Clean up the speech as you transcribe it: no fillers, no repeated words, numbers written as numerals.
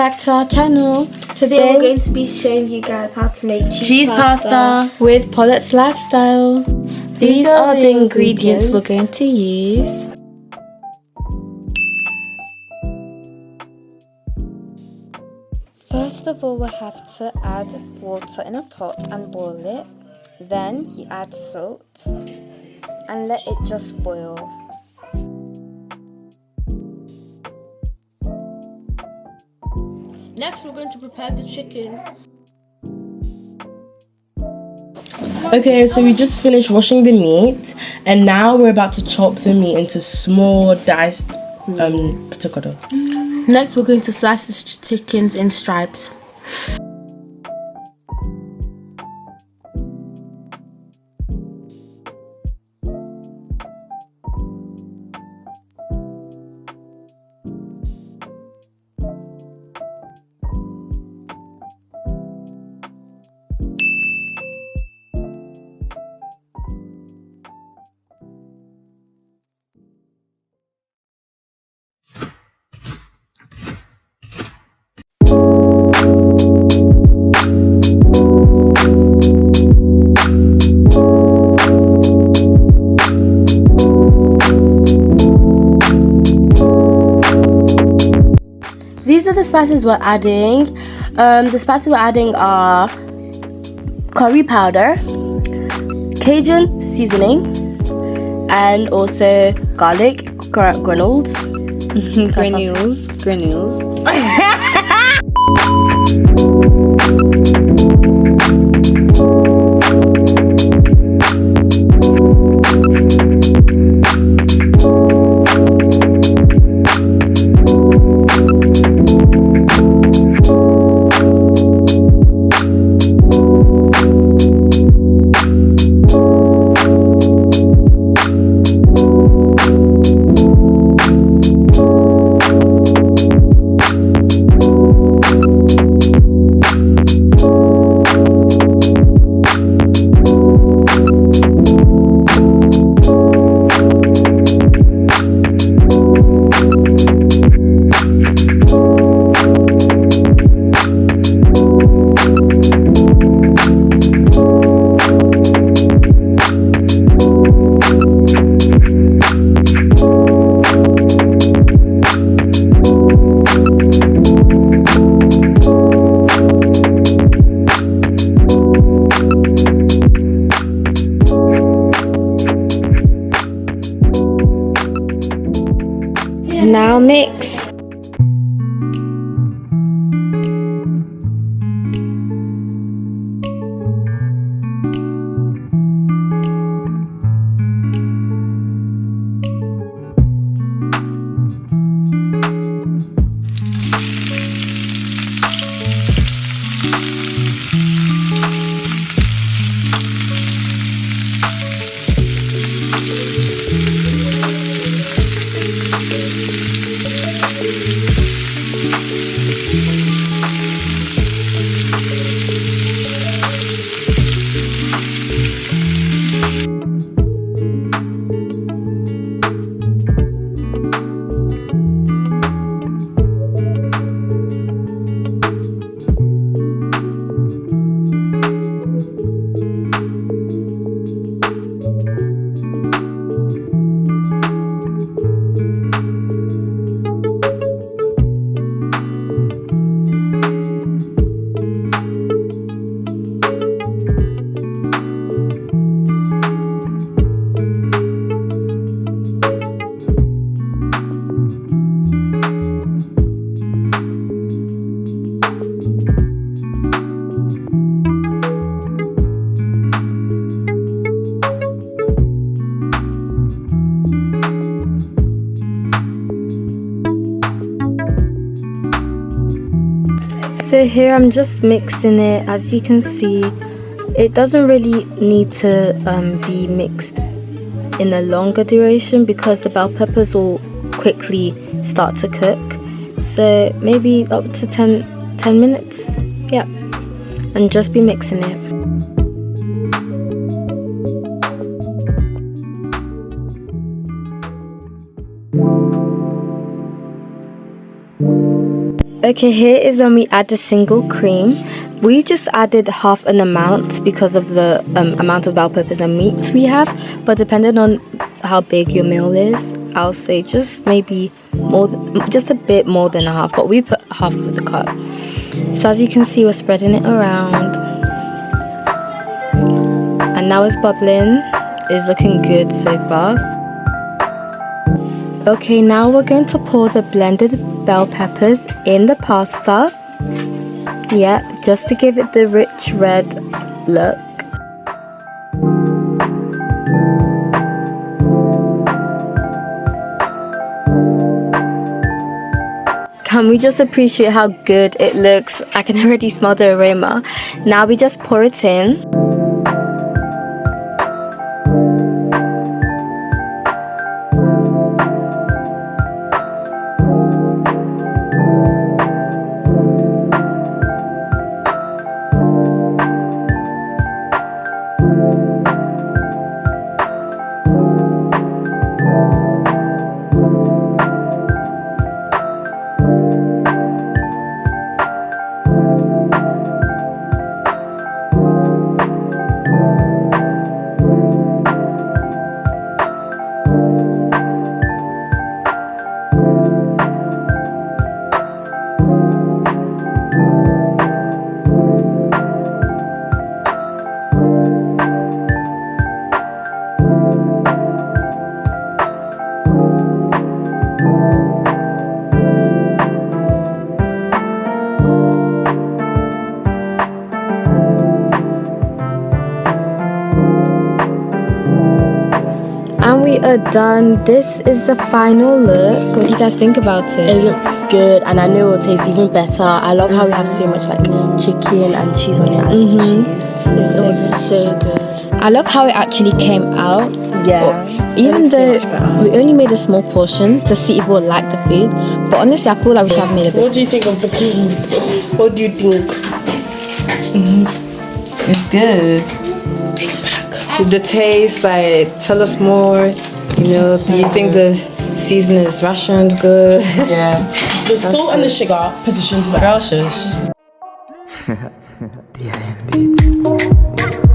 back to our channel. Today we're going to be showing you guys how to make cheese pasta with Paulette's Lifestyle. These are the ingredients we're going to use. First of all, we have to add water in a pot and boil it. Then you add salt and let it just boil. Next, we're going to prepare the chicken. Okay, so we just finished washing the meat, and now we're about to chop the meat into small diced potato. Next, we're going to slice the chickens in stripes. These are the spices we're adding. The spices we're adding are curry powder, Cajun seasoning, and also garlic granules. granules. Now mix. So here I'm just mixing it. As you can see, it doesn't really need to be mixed in a longer duration because the bell peppers will quickly start to cook. So maybe up to 10 minutes. Yeah, and just be mixing it. Okay, here is when we add the single cream. We just added half an amount because of the amount of bell peppers and meat we have. But depending on how big your meal is, I'll say just maybe just a bit more than a half. But we put half of the cup. So as you can see, we're spreading it around. And now it's bubbling. It's looking good so far. Okay, now we're going to pour the blended bell peppers in the pasta. Yeah, just to give it the rich red look. Can we just appreciate how good it looks? I can already smell the aroma. Now we just pour it in. And we are done. This is the final look. What do you guys think about it? It looks good, and I know it will taste even better. I love how we have so much like chicken and cheese on it. I love cheese. It was so good. I love how it actually came out. Yeah. Even It though looks so much better. we only made a small portion to see if we'll like the food. But honestly, I feel like we should have made a bit. What do you think of the food? What do you think? It's good. The taste, like, tell us more. You know, do you think the seasoning is rationed good? Yeah. The salt and the sugar positioned well. Girl, shush. The heyy beats.